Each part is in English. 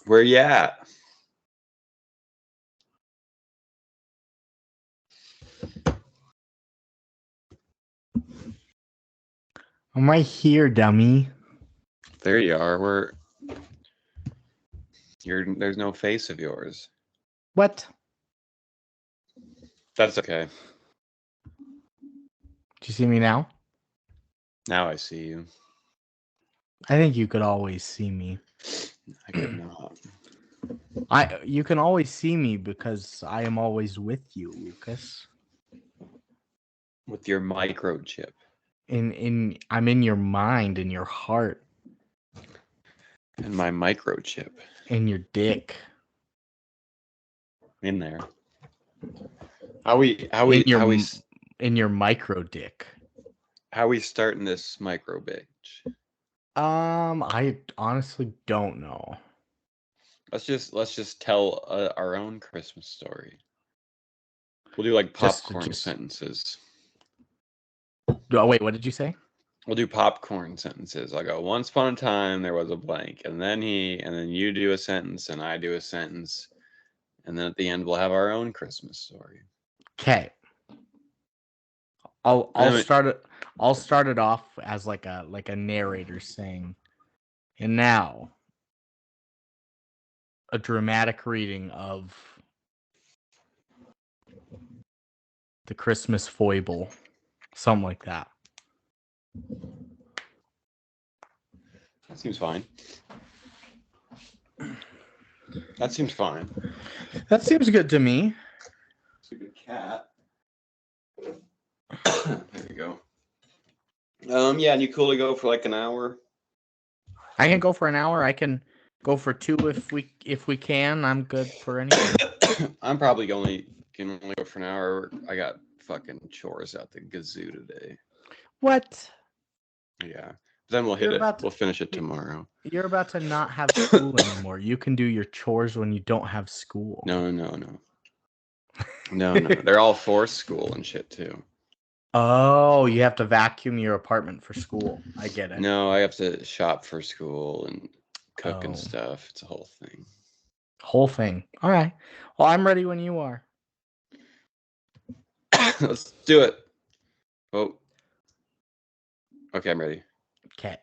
Where you at? I'm right here, dummy. There you are. There's no face of yours. What? That's okay. Do you see me now? Now I see you. I think you could always see me. I could not. You can always see me because I am always with you, Lucas. With your microchip. I'm in your mind, in your heart. And my microchip. In your dick. In there. In your micro dick. How we starting this micro bitch? I honestly don't know. Let's just tell our own Christmas story. We'll do like popcorn sentences. Oh, wait, what did you say? We'll do popcorn sentences. I'll go, once upon a time there was a blank, and then you do a sentence and I do a sentence, and then at the end we'll have our own Christmas story. Okay. I'll start it off as like a narrator saying, and now a dramatic reading of the Christmas foible. Something like that. That seems fine. That seems fine. That seems good to me. Stupid cat. There we go. Yeah, and you cool to go for like an hour? I can go for an hour. I can go for 2 if we can. I'm good for anything. I'm probably can only go for an hour. I got fucking chores out the gazoo today. What? Yeah. Then we'll hit it. We'll finish it tomorrow. You're about to not have school anymore. You can do your chores when you don't have school. No. No. They're all forced school and shit too. Oh, you have to vacuum your apartment for school. I get it. No, I have to shop for school and cook and stuff. It's a whole thing. Whole thing. All right. Well, I'm ready when you are. Let's do it. Oh. Okay, I'm ready. Okay.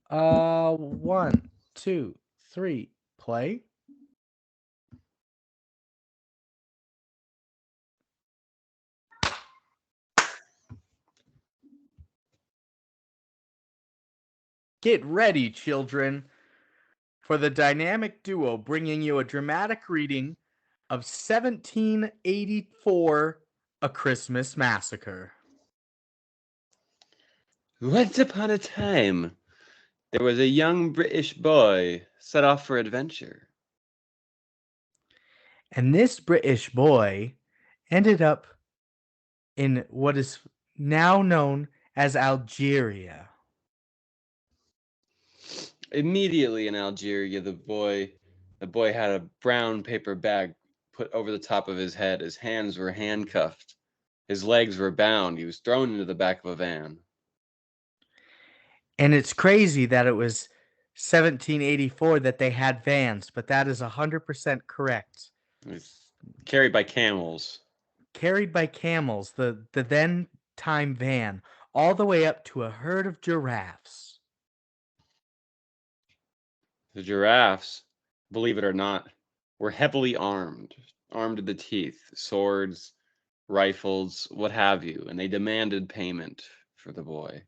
1, 2, 3, play. Get ready, children, for the dynamic duo bringing you a dramatic reading of 1784, A Christmas Massacre. Once upon a time, there was a young British boy set off for adventure. And this British boy ended up in what is now known as Algeria. Immediately in Algeria, the boy had a brown paper bag put over the top of his head. His hands were handcuffed. His legs were bound. He was thrown into the back of a van. And it's crazy that it was 1784 that they had vans, but that is 100% correct. It was carried by camels. Carried by camels, the then time van, all the way up to a herd of giraffes. The giraffes, believe it or not, were heavily armed to the teeth, swords, rifles, what have you, and they demanded payment for the boy.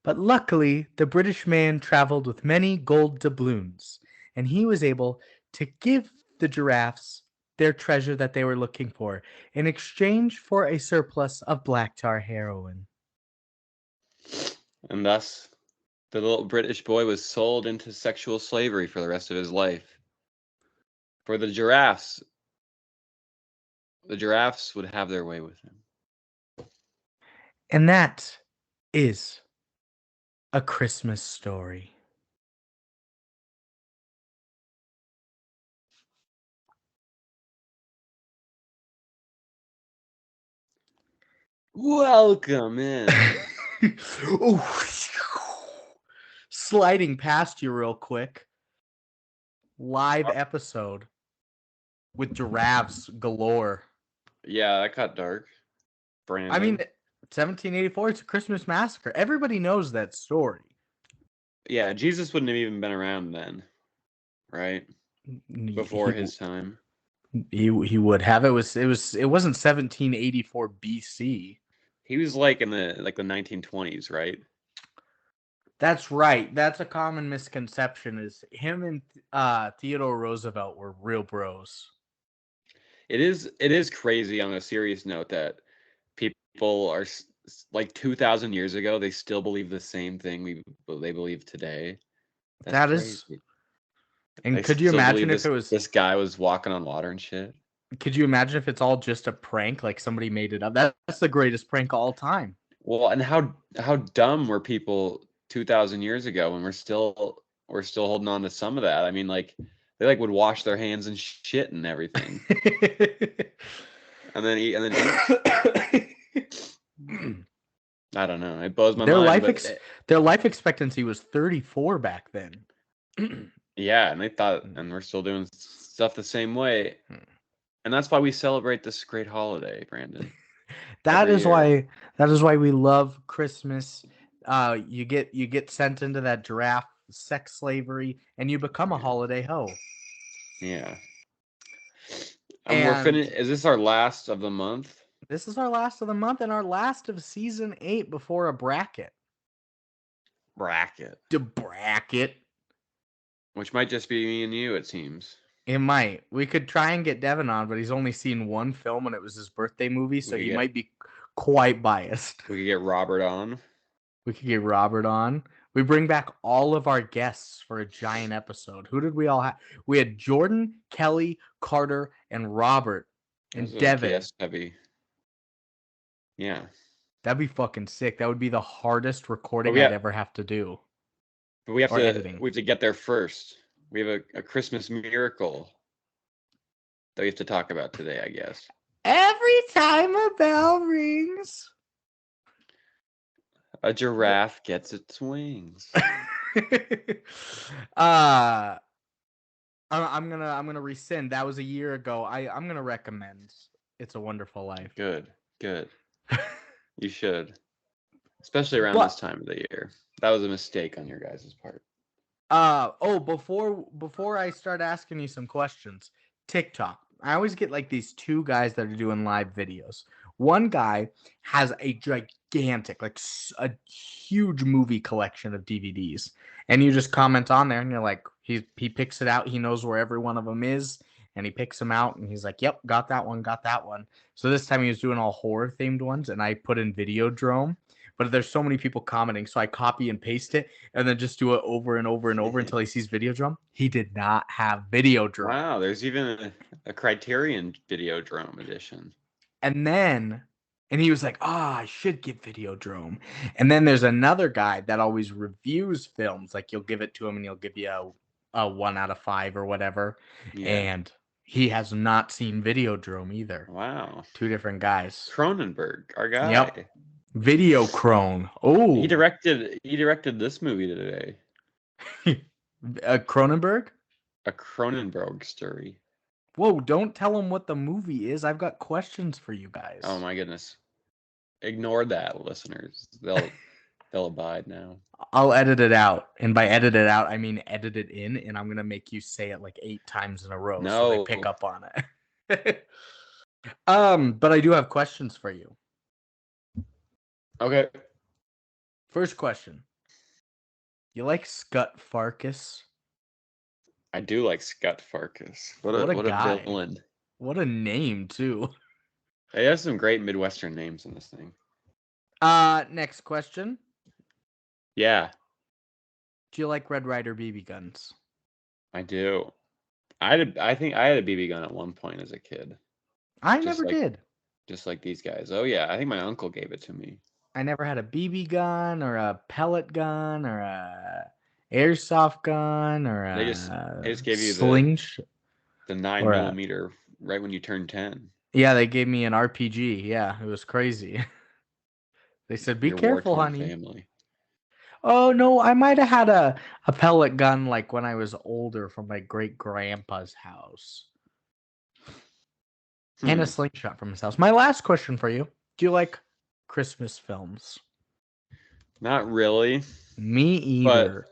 But luckily, the British man traveled with many gold doubloons, and he was able to give the giraffes their treasure that they were looking for in exchange for a surplus of black tar heroin. And thus, the little British boy was sold into sexual slavery for the rest of his life. For the giraffes would have their way with him. And that is A Christmas Story. Welcome in. sliding past you real quick. Live episode with giraffes galore. Yeah, that got dark. Brandon. I mean, 1784, it's a Christmas massacre. Everybody knows that story. Yeah, Jesus wouldn't have even been around then, right? Before his time. He would have. It wasn't 1784 BC. He was like in the 1920s, right? That's right. That's a common misconception. Is him and Theodore Roosevelt were real bros. It is crazy on a serious note that people are like 2,000 years ago, they still believe the same thing they believe today. That's crazy. And could you imagine if this guy was walking on water and shit? Could you imagine if it's all just a prank, like somebody made it up? That's the greatest prank of all time. Well, and how dumb were people 2,000 years ago, and we're still holding on to some of that. I mean, like they like would wash their hands and shit and everything, and then eat. I don't know. It blows my mind. Their life expectancy was 34 back then. Yeah, and they thought, and we're still doing stuff the same way, and that's why we celebrate this great holiday, Brandon. That is why we love Christmas. You get sent into that giraffe sex slavery, and you become a holiday hoe. Yeah. And we're finished. Is this our last of the month? This is our last of the month and our last of season 8 before a bracket. The bracket. Which might just be me and you, it seems. It might. We could try and get Devin on, but he's only seen one film and it was his birthday movie, so he might be quite biased. We could get Robert on. We bring back all of our guests for a giant episode. Who did we all have? We had Jordan, Kelly, Carter, and Robert, and Devin. Guest heavy. Yeah. That'd be fucking sick. That would be the hardest recording I'd ever have to do. But we have to get there first. We have a Christmas miracle that we have to talk about today, I guess. Every time a bell rings, a giraffe gets its wings. I'm gonna rescind. That was a year ago. I'm gonna recommend It's a Wonderful Life. Good. You should, especially around this time of the year. That was a mistake on your guys' part. Before I start asking you some questions, TikTok. I always get like these two guys that are doing live videos. One guy has a gigantic, like a huge movie collection of DVDs, and you just comment on there, and you're like, he picks it out. He knows where every one of them is, and he picks them out, and he's like, "Yep, got that one." So this time he was doing all horror themed ones, and I put in Videodrome. But there's so many people commenting, so I copy and paste it, and then just do it over and over and over until he sees Videodrome. He did not have Videodrome. Wow, there's even a Criterion Videodrome edition. And he was like, I should get Videodrome. And then there's another guy that always reviews films. Like, you'll give it to him, and he'll give you a 1 out of 5 or whatever. Yeah. And he has not seen Videodrome either. Wow. Two different guys. Cronenberg, our guy. Yep. Videocrone. Oh. He directed this movie today. A Cronenberg? A Cronenberg story. Whoa, don't tell him what the movie is. I've got questions for you guys. Oh my goodness. Ignore that, listeners. They'll abide now. I'll edit it out. And by edit it out, I mean edit it in, and I'm going to make you say it like 8 times in a row so they pick up on it. But I do have questions for you. Okay. First question. You like Scut Farkus? I do like Scut Farkus. What a villain. What a name, too. He has some great Midwestern names in this thing. Next question. Yeah. Do you like Red Ryder BB guns? I do. I think I had a BB gun at one point as a kid. I never did. Just like these guys. Oh, yeah. I think my uncle gave it to me. I never had a BB gun or a pellet gun or a airsoft gun or a they just gave you the 9mm right when you turned 10. Yeah, they gave me an RPG. Yeah, it was crazy. They said, "Be careful, honey." Family. Oh no, I might have had a pellet gun like when I was older from my great grandpa's house. And a slingshot from his house. My last question for you. Do you like Christmas films? Not really, Me but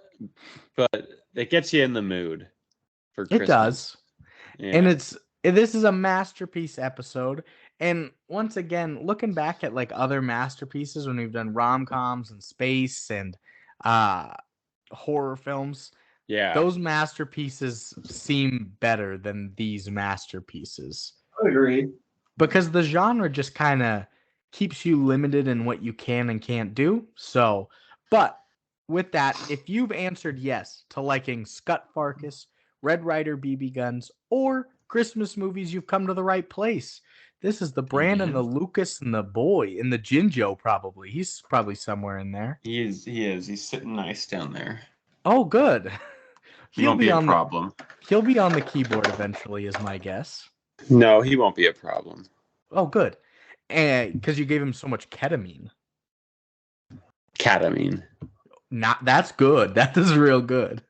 either. it gets you in the mood for It does. Christmas. And Yeah. this is a masterpiece episode. And once again, looking back at like other masterpieces when we've done rom-coms and space and uh horror films, Yeah. those masterpieces seem better than these masterpieces. I agree. Because the genre just kind of keeps you limited in what you can and can't do. So, but with that, if you've answered yes to liking Scut Farkus, Red Ryder BB guns, or Christmas movies, you've come to the right place. This is the Brandon, the Lucas, and the boy, and the Jinjo probably. He's probably somewhere in there. He is. He is. He's sitting nice down there. Oh, good. He won't be a problem. He'll be on the keyboard eventually, is my guess. No, he won't be a problem. Oh, good. And because you gave him so much ketamine. Ketamine. Not that's good. That is real good.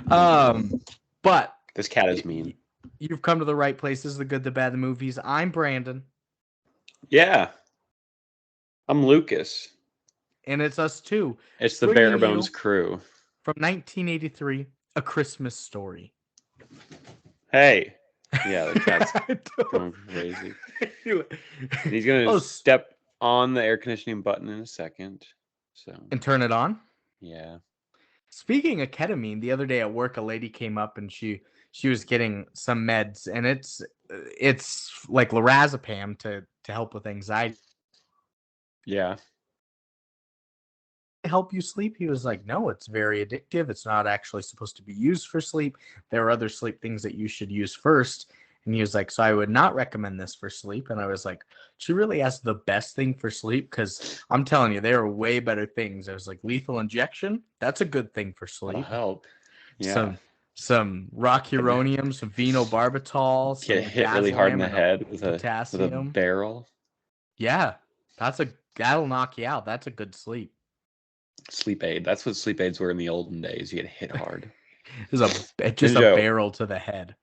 But This cat is mean. You've come to the right place. This is the good, the bad, the movies. I'm Brandon. Yeah. I'm Lucas. And it's us too. It's the Bare Bones crew. From 1983, A Christmas Story. Hey. Yeah, the cat's going crazy. He's gonna step on the air conditioning button in a second. And turn it on? Yeah. Speaking of ketamine, the other day at work, a lady came up and she was getting some meds, and it's like lorazepam to help with anxiety. Yeah. Help you sleep? He was like, no, it's very addictive. It's not actually supposed to be used for sleep. There are other sleep things that you should use first. And he was like, so I would not recommend this for sleep. And I was like, she really asked the best thing for sleep? Because I'm telling you, there are way better things. I was like, lethal injection, that's a good thing for sleep. That'll help. Yeah. Some rocuronium, some phenobarbital, some get hit really hard in the head with potassium. a barrel. Yeah, that'll knock you out. That's a good sleep. Sleep aid. That's what sleep aids were in the olden days. You get hit hard. Just a barrel to the head.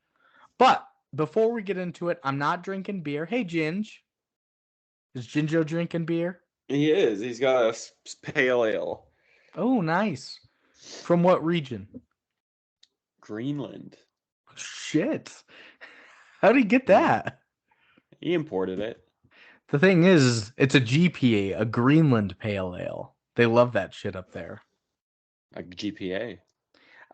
But before we get into it, I'm not drinking beer. Hey, Ginge. Is Jinjo drinking beer? He is. He's got a pale ale. Oh, nice. From what region? Greenland. Shit. How'd he get that? He imported it. The thing is, it's a GPA, a Greenland pale ale. They love that shit up there. A GPA.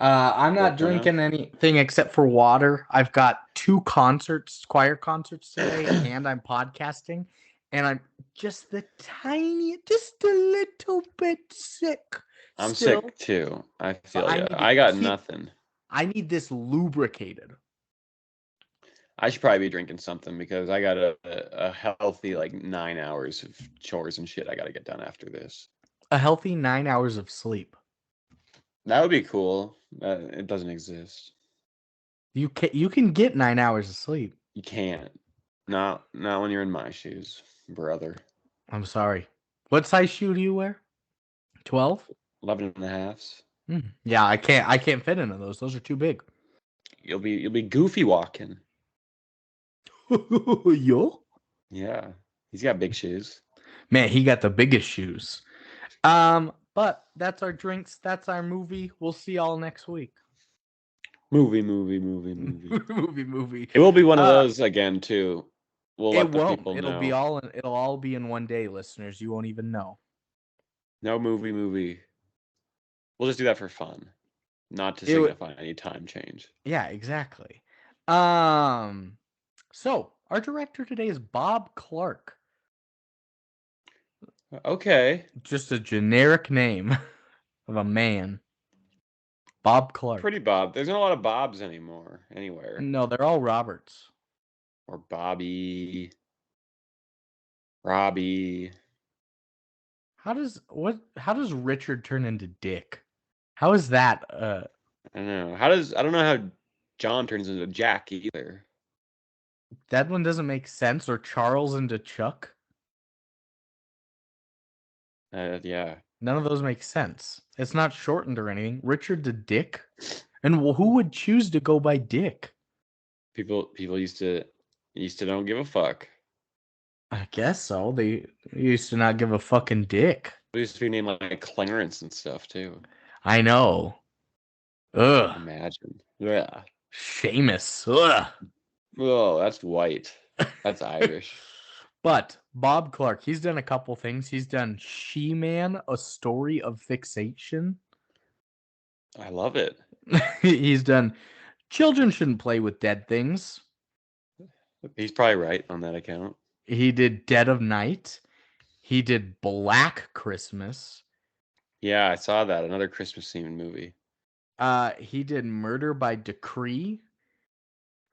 I'm not drinking anything except for water. I've got 2 choir concerts today, and I'm podcasting, and I'm just a little bit sick. I'm sick too. I feel you. I got nothing. I need this lubricated. I should probably be drinking something because I got a healthy 9 hours of chores and shit I got to get done after this. A healthy 9 hours of sleep. That would be cool. It doesn't exist. You can get 9 hours of sleep. You can't. Not when you're in my shoes, brother. I'm sorry. What size shoe do you wear? 12? 11 and a halves. Yeah, I can't fit into those. Those are too big. You'll be goofy walking. Yo? Yeah. He's got big shoes. Man, he got the biggest shoes. But that's our drinks. That's our movie. We'll see y'all next week. Movie. movie. It will be one of those again too. We'll let the people know. It'll all be in one day, listeners. You won't even know. No movie. We'll just do that for fun, not to signify any time change. Yeah, exactly. So our director today is Bob Clark. Okay. Just a generic name of a man. Bob Clark. Pretty Bob. There's not a lot of Bobs anymore anywhere. No, they're all Roberts. Or Bobby. Robbie. How does Richard turn into Dick? How is that? I don't know. I don't know how John turns into Jack either. That one doesn't make sense. Or Charles into Chuck. Yeah. None of those make sense. It's not shortened or anything. Richard the Dick? And who would choose to go by Dick? People used to don't give a fuck. I guess so. They used to not give a fucking dick. They used to be named like Clarence and stuff too. I know. Ugh. Imagine. Yeah. Seamus. Ugh. Oh, that's white. That's Irish. But Bob Clark, he's done a couple things. He's done She-Man, A Story of Fixation. I love it. He's done Children Shouldn't Play with Dead Things. He's probably right on that account. He did Dead of Night. He did Black Christmas. Yeah, I saw that. Another Christmas themed movie. He did Murder by Decree.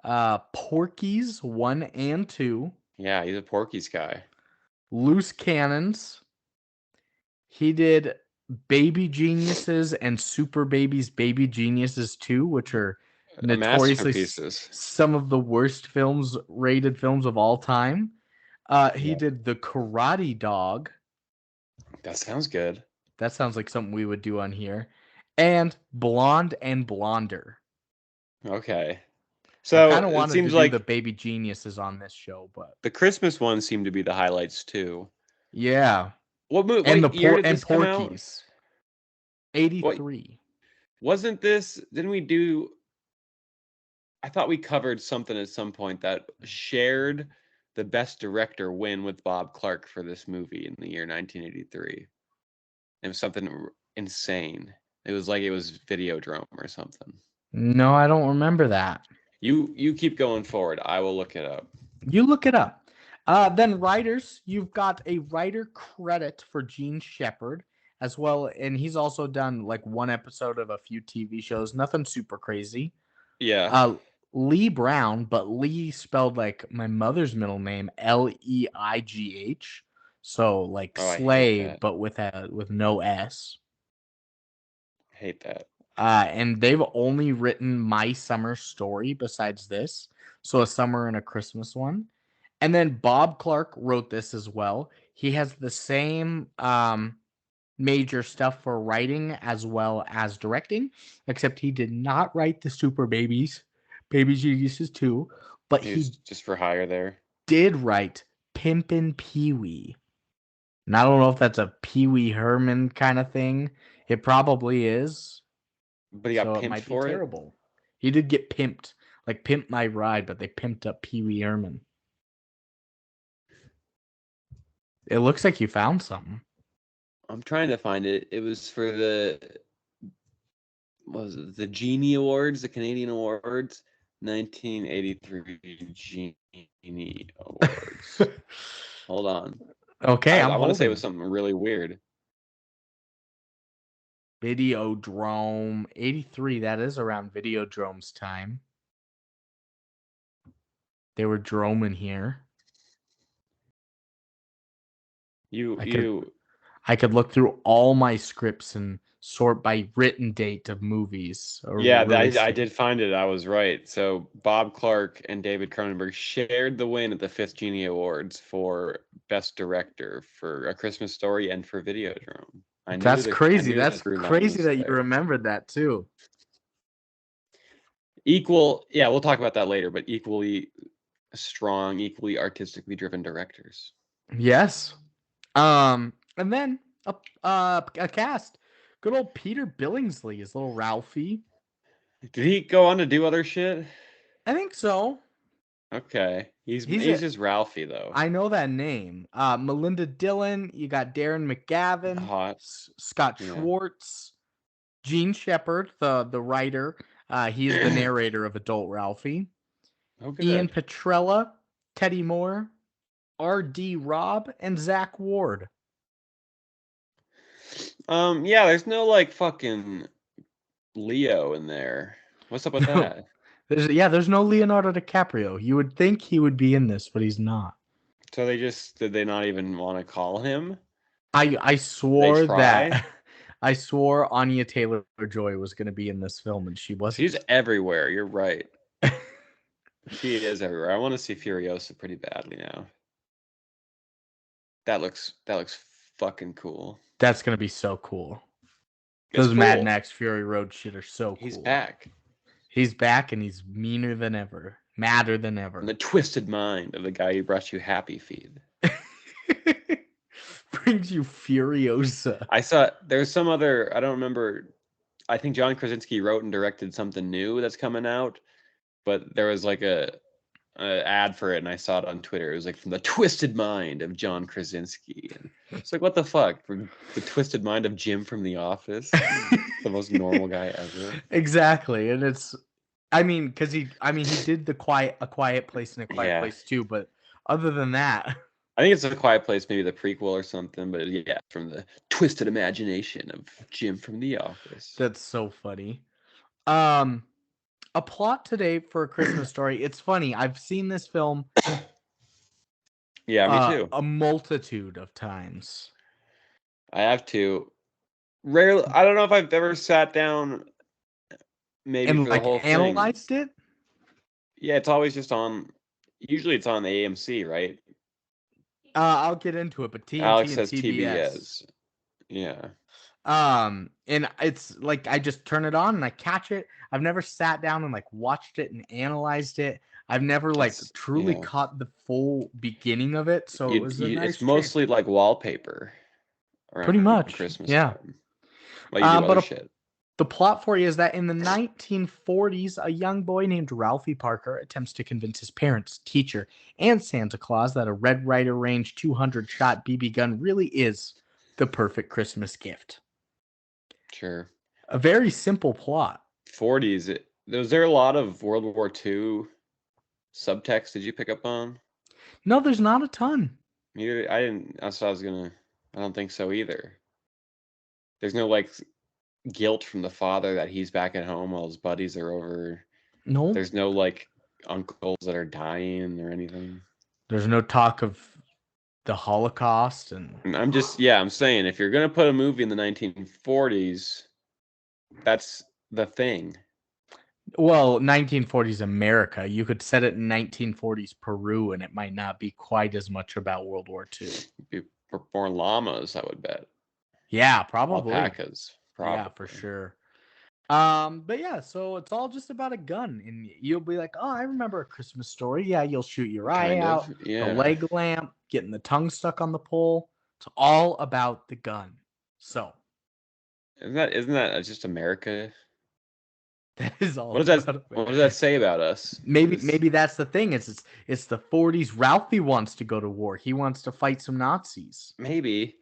Porky's 1 and 2. Yeah, he's a Porky's guy. Loose Cannons. He did Baby Geniuses and Super Babies Baby Geniuses 2, which are notoriously some of the worst rated films of all time. He did The Karate Dog. That sounds good. That sounds like something we would do on here. And Blonde and Blonder. Okay. So I kind of wanted to do like the Baby Geniuses on this show, but the Christmas ones seem to be the highlights too. Yeah. What movie? And what year did this come Porky's. 83. Wasn't this? Didn't we do? I thought we covered something at some point that shared the Best Director win with Bob Clark for this movie in the year 1983. It was something insane. It was like it was Videodrome or something. No, I don't remember that. You keep going forward. I will look it up. You look it up. Then writers, you've got a writer credit for Gene Shepard as well, and he's also done like one episode of a few TV shows. Nothing super crazy. Yeah. Lee Brown, but Lee spelled like my mother's middle name, Leigh. So like slave, but with no S. Hate that. And they've only written My Summer Story besides this. So A Summer and a Christmas one. And then Bob Clark wrote this as well. He has the same major stuff for writing as well as directing, except he did not write the Super Babies, Baby Geniuses 2, but he just for hire there. Did write Pimpin' Pee-wee. And I don't know if that's a Pee Wee Herman kind of thing. It probably is. But he got pimped it might for be terrible. He did get pimped, like Pimp My Ride, but they pimped up Pee Wee Herman. It looks like you found something. I'm trying to find it. It was for the Genie Awards, the Canadian Awards, 1983 Genie Awards. Hold on. Okay, I want to say it was something really weird. Videodrome 83. That is around Videodrome's time. They were droming here. I could look through all my scripts and sort by written date of movies. Yeah, I did find it. I was right. So Bob Clark and David Cronenberg shared the win at the 5th Genie Awards for Best Director for A Christmas Story and for Videodrome. That's crazy. That's crazy that you remembered that too. Yeah, we'll talk about that later, but equally strong, equally artistically driven directors. Yes. And then a cast. Good old Peter Billingsley is little Ralphie. Did he go on to do other shit? I think so. Okay. He's just Ralphie though. I know that name. Melinda Dillon, you got Darren McGavin, Hot. Scott Schwartz, Gene Shepard, the writer. He is the narrator of Adult Ralphie. Oh, good. Ian Petrella, Teddy Moore, R.D. Robb, and Zach Ward. Yeah, there's no like fucking Leo in there. What's up with that? There's no Leonardo DiCaprio. You would think he would be in this, but he's not. So did they not even want to call him? I swore that I swore Anya Taylor-Joy was going to be in this film, and she wasn't. She's everywhere. You're right. She is everywhere. I want to see Furiosa pretty badly now. That looks fucking cool. That's gonna be so cool. It's Those Mad cool. Max Fury Road shit are so cool. He's back. He's back and he's meaner than ever. Madder than ever. And the twisted mind of the guy who brought you Happy Feed. Brings you Furiosa. I saw there's some other, I don't remember. I think John Krasinski wrote and directed something new that's coming out, but there was like a ad for it, and I saw it on Twitter. It was like from the twisted mind of John Krasinski, and it's like, what the fuck? From the twisted mind of Jim from The Office, the most normal guy ever. Exactly, and it's, I mean, because he did A Quiet Place and A Quiet Place too, but other than that, I think it's A Quiet Place, maybe the prequel or something. But yeah, from the twisted imagination of Jim from The Office. That's so funny. A plot today for A Christmas Story. It's funny. I've seen this film. Yeah, me too. A multitude of times. I have to. Rarely. I don't know if I've ever sat down. Maybe and for the whole thing. Analyzed it. Yeah, it's always just on. Usually, it's on AMC, right? I'll get into it, but TNT Alex and says TBS. Yeah. And it's like I just turn it on and I catch it. I've never sat down and like watched it and analyzed it. I've never truly caught the full beginning of it. So it was a nice it's mostly like wallpaper. Pretty much. Christmas yeah. time. Like you do other shit. The plot for you is that in the 1940s, a young boy named Ralphie Parker attempts to convince his parents, teacher, and Santa Claus that a Red Ryder Range 200-shot BB gun really is the perfect Christmas gift. Sure. A very simple plot. 40s. Was there a lot of World War II subtext? Did you pick up on? No, there's not a ton. I didn't. That's what I was gonna. I don't think so either. There's no like guilt from the father that he's back at home while his buddies are over. No. There's no like uncles that are dying or anything. There's no talk of the Holocaust and I'm saying if you're gonna put a movie in the 1940s, that's the thing. Well, 1940s America. You could set it in 1940s Peru, and it might not be quite as much about World War II. Be more llamas, I would bet. Yeah, probably. Alpacas, probably. Yeah, for sure. But yeah, so it's all just about a gun, and you'll be like, "Oh, I remember A Christmas Story." Yeah, you'll shoot your eye out, the leg lamp, getting the tongue stuck on the pole. It's all about the gun. So, isn't that just America? that is all. What does that say about us? Maybe that's the thing. It's the 40s. Ralphie wants to go to war. He wants to fight some Nazis. Maybe.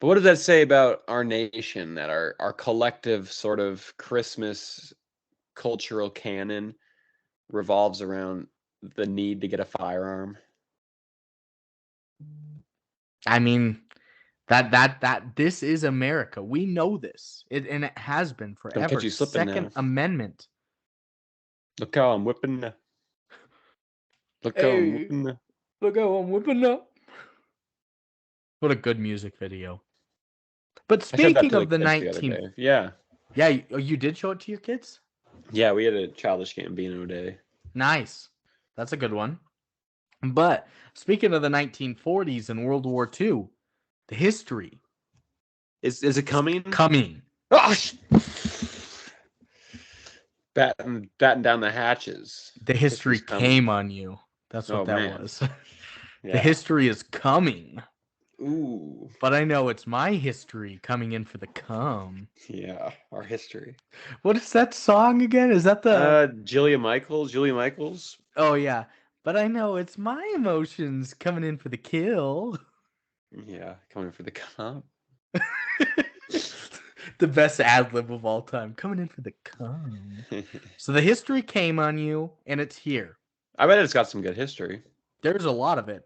But what does that say about our nation, that our collective sort of Christmas cultural canon revolves around the need to get a firearm? I mean, that this is America. We know this. And it has been forever. Don't catch you slipping Second now. Amendment. Look how I'm whipping. Look how I'm whipping. Look how I'm whipping up. What a good music video. But speaking of the 19th, yeah, you did show it to your kids? Yeah, we had a Childish Gambino day. Nice, that's a good one. But speaking of the 1940s and World War II, the history is it coming? Coming. Oh, batten down the hatches. The history came on you. That's what was. Yeah. The history is coming. Ooh. But I know it's my history coming in for the cum. Yeah, our history. What is that song again? Is that the Julia Michaels? Oh yeah. But I know it's my emotions coming in for the kill. Yeah, coming in for the cum. The best ad-lib of all time. Coming in for the cum. So the history came on you, and it's here. I bet it's got some good history. There's a lot of it.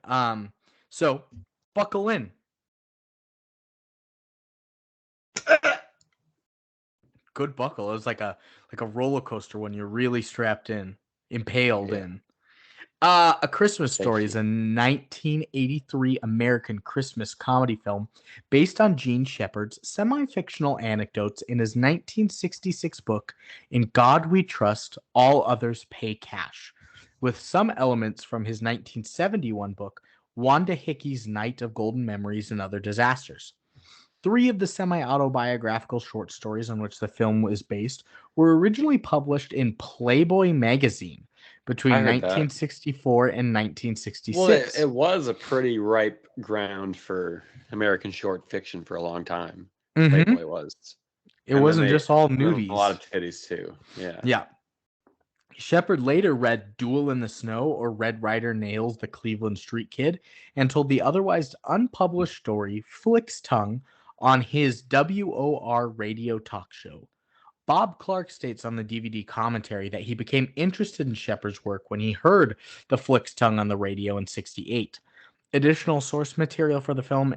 So buckle in. Good buckle. It was like a roller coaster when you're really strapped in, impaled in. A Christmas Story is a 1983 American Christmas comedy film based on Gene Shepard's semi-fictional anecdotes in his 1966 book, In God We Trust, All Others Pay Cash, with some elements from his 1971 book, Wanda Hickey's Night of Golden Memories and Other Disasters. 3 of the semi-autobiographical short stories on which the film was based were originally published in Playboy magazine I between heard that. 1964 and Well, 1966. it was a pretty ripe ground for American short fiction for a long time. Mm-hmm. Playboy was. It And then wasn't they just all a lot nudies. of titties too. Yeah. Yeah. Shepard later read Duel in the Snow or Red Ryder Nails the Cleveland Street Kid and told the otherwise unpublished story Flick's Tongue on his WOR radio talk show. Bob Clark states on the DVD commentary that he became interested in Shepard's work when he heard the Flick's Tongue on the radio in '68. Additional source material for the film,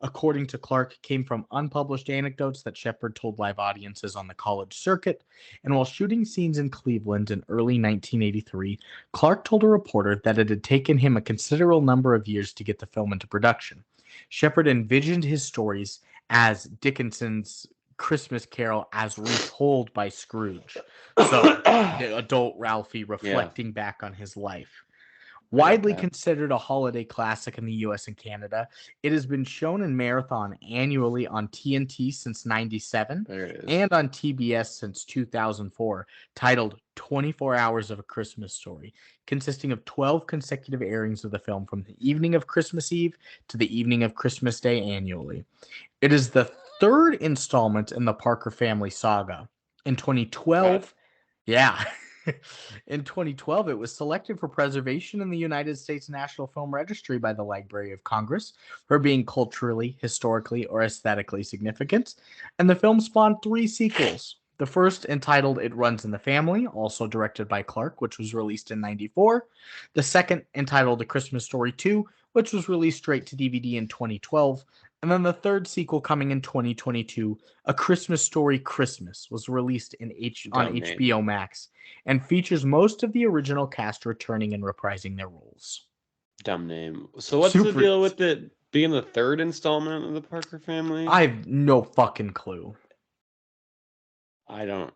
according to Clark, came from unpublished anecdotes that Shepard told live audiences on the college circuit. And while shooting scenes in Cleveland in early 1983, Clark told a reporter that it had taken him a considerable number of years to get the film into production. Shepard envisioned his stories as Dickinson's Christmas Carol as retold by Scrooge. So, the adult Ralphie reflecting back on his life. I got Widely that. considered a holiday classic in the US and Canada, it has been shown in marathon annually on TNT since '97 There it is. and on TBS since 2004, titled 24 Hours of a Christmas Story, consisting of 12 consecutive airings of the film from the evening of Christmas Eve to the evening of Christmas Day annually. It is the third installment in the Parker family saga. In 2012, yeah. In 2012, it was selected for preservation in the United States National Film Registry by the Library of Congress for being culturally, historically, or aesthetically significant. And the film spawned 3 sequels. The first, entitled It Runs in the Family, also directed by Clark, which was released in '94. The second, entitled A Christmas Story 2, which was released straight to DVD in 2012. And then the third sequel, coming in 2022, A Christmas Story Christmas, was released on Dumb name. HBO Max and features most of the original cast returning and reprising their roles. Dumb name. So what's the deal with it being the third installment of the Parker family? I have no fucking clue. I don't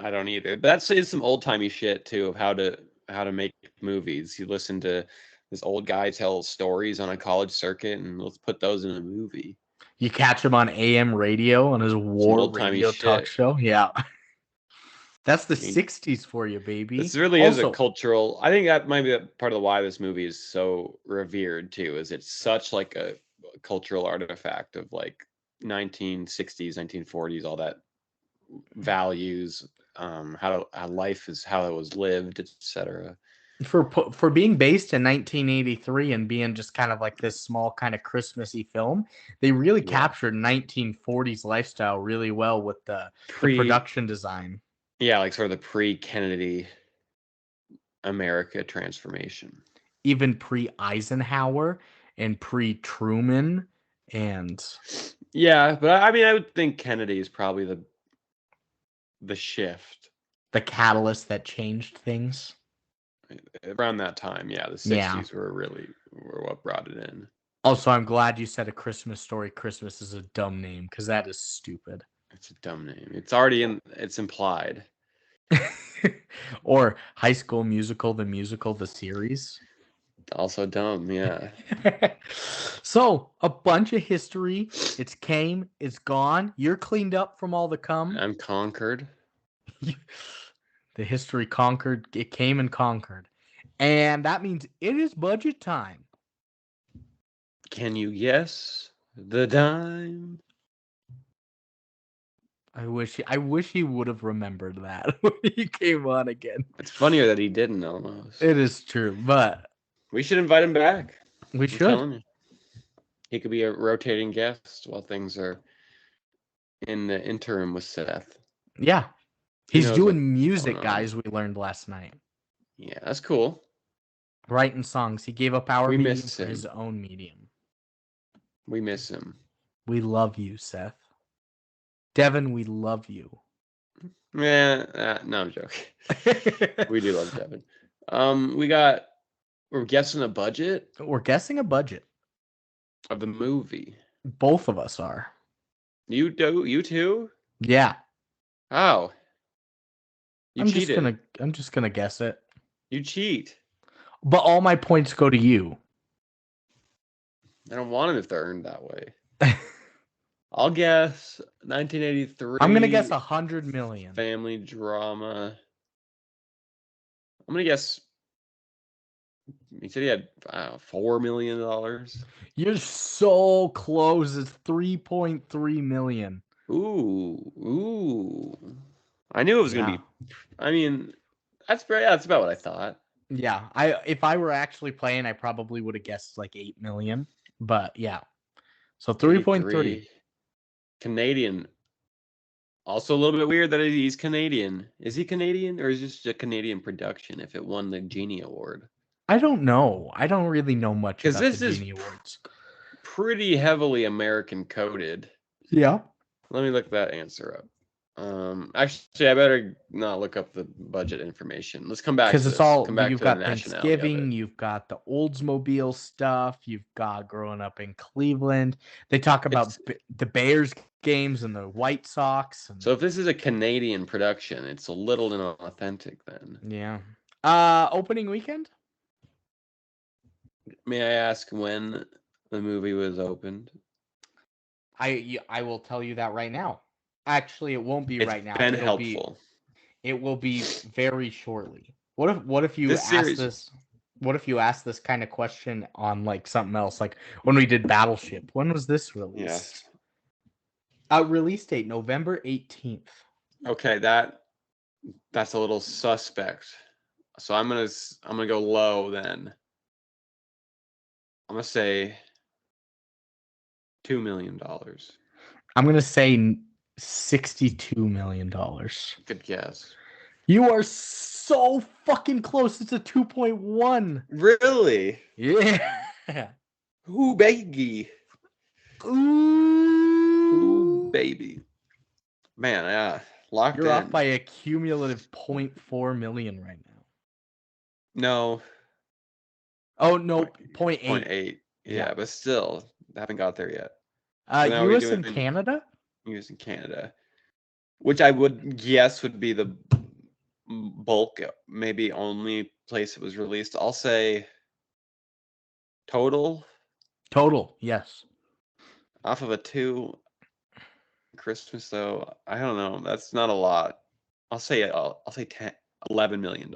either. But that's some old timey shit too of how to make movies. You listen to this old guy tell stories on a college circuit, and let's put those in a movie. You catch him on AM radio on his war radio talk show. Yeah. That's the 60s for you, baby. This really is a cultural. I think that might be part of why this movie is so revered too. Is it's such like a cultural artifact of like 1960s, 1940s, all that values, how life is, how it was lived, etc. For being based in 1983 and being just kind of like this small kind of Christmassy film, they really captured 1940s lifestyle really well with the production design. Yeah, like sort of the pre-Kennedy America transformation. Even pre-Eisenhower and pre-Truman and... Yeah, but I mean, I would think Kennedy is probably the shift. The catalyst that changed things. Around that time, yeah, the 60s were what brought it in. Also, I'm glad you said A Christmas Story Christmas is a dumb name, because that is stupid. It's a dumb name. It's already it's implied. Or High School Musical, the series. Also dumb, yeah. So, a bunch of history. It's came, it's gone. You're cleaned up from all the cum. I'm conquered. The history conquered. It came and conquered. And that means it is budget time. Can you guess the dime? I wish he would have remembered that when he came on again. It's funnier that he didn't almost. It is true, but we should invite him back. We should. He could be a rotating guest while things are in the interim with Seth. Yeah. He's doing music, guys, we learned last night. Yeah, that's cool. Writing songs. He gave up our medium for his own medium. We miss him. We love you, Seth. Devin, we love you. Yeah, no, I'm joking. We do love Devin. We're guessing a budget? We're guessing a budget. Of the movie. Both of us are. You too? Yeah. How? I'm just gonna guess it. You cheat. But all my points go to you. I don't want them if they're earned that way. I'll guess 1983. I'm gonna guess 100 million. Family drama. I'm gonna guess. He said he had $4 million. You're so close. It's 3.3 million. Ooh. I knew it was gonna be. I mean, that's about what I thought. Yeah, if I were actually playing, I probably would have guessed like 8 million. But yeah, so 3.3. Canadian. Also a little bit weird that he's Canadian. Is he Canadian or is this just a Canadian production if it won the Genie Award? I don't know. I don't really know much about this the is Genie Awards. Pretty heavily American coded. Yeah. Let me look that answer up. Actually, I better not look up the budget information. Let's come back to Because it's this. all Come back you've to the got nationality of Thanksgiving, it. you've got the Oldsmobile stuff, you've got growing up in Cleveland. They talk about the Bears games and the White Sox. So if this is a Canadian production, it's a little inauthentic then. Yeah. Opening weekend? May I ask when the movie was opened? I will tell you that right now. Actually, it won't be right now. Been helpful. It will be very shortly. What if you ask this? What if you ask this kind of question on like something else? Like when we did Battleship, when was this released? Yes. Release date November 18th. Okay, that's a little suspect. So I'm gonna go low then. I'm gonna say $2 million. I'm gonna say $62 million. Good guess. You are so fucking close. It's a 2.1. Really? Yeah. Ooh, baby. Ooh, baby. Man, yeah. Locked in. You're off by a cumulative 0.4 million right now. No. Oh, no, 0.8. 0.8. Yeah, but still, I haven't got there yet. So US and Canada? US and Canada. Which I would guess would be the bulk, maybe only place it was released. I'll say total. Total, yes. Off of a 2 Christmas though, I don't know. That's not a lot. I'll say $11 million.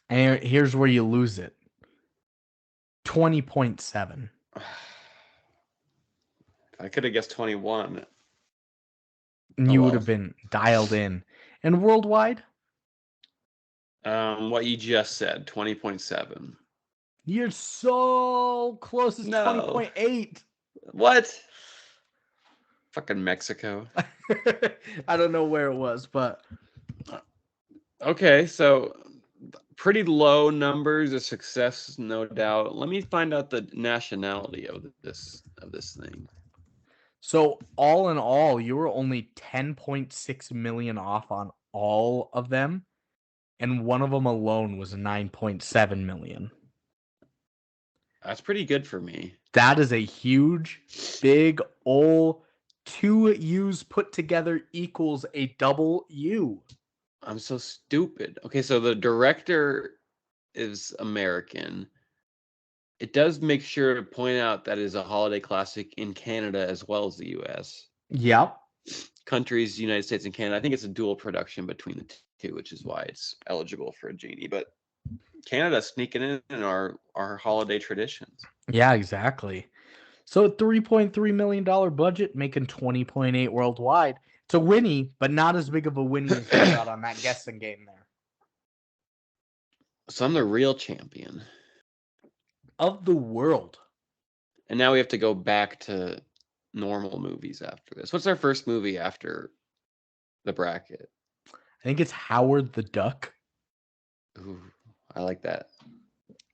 And here's where you lose it. 20.7. I could have guessed 21. And you would have been dialed in. And worldwide? What you just said, 20.7. You're so close. It's 20.8. What? Fucking Mexico. I don't know where it was, but okay, so pretty low numbers of success, no doubt. Let me find out the nationality of this thing. So all in all, you were only 10.6 million off on all of them, and one of them alone was 9.7 million. That's pretty good for me. That is a huge, big ol' 2 U's put together equals a double U. I'm so stupid. Okay, so the director is American. It does make sure to point out that it is a holiday classic in Canada as well as the US. Yep. Countries, United States and Canada. I think it's a dual production between the two, which is why it's eligible for a Genie. But Canada sneaking in our holiday traditions. Yeah, exactly. So $3.3 million budget, making 20.8 worldwide. It's a Winnie, but not as big of a Winnie as you got on that guessing game there. So I'm the real champion of the world. And now we have to go back to normal movies after this. What's our first movie after the bracket? I think it's Howard the Duck. Ooh, I like that.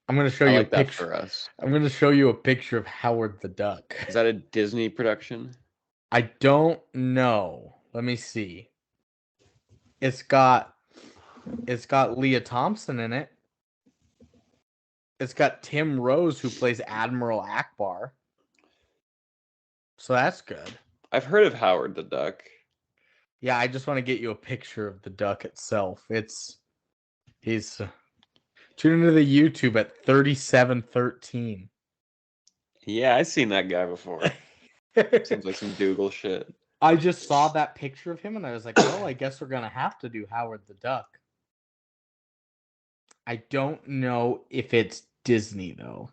I'm going to show you a picture for us. I'm going to show you a picture of Howard the Duck. Is that a Disney production? I don't know. Let me see. It's got Leah Thompson in it. It's got Tim Rose, who plays Admiral Akbar. So that's good. I've heard of Howard the Duck. Yeah, I just want to get you a picture of the duck itself. He's tune into the YouTube at 3713. Yeah, I've seen that guy before. Seems like some Dougal shit. I just saw that picture of him and I was like, well, I guess we're gonna have to do Howard the Duck. I don't know if it's Disney though.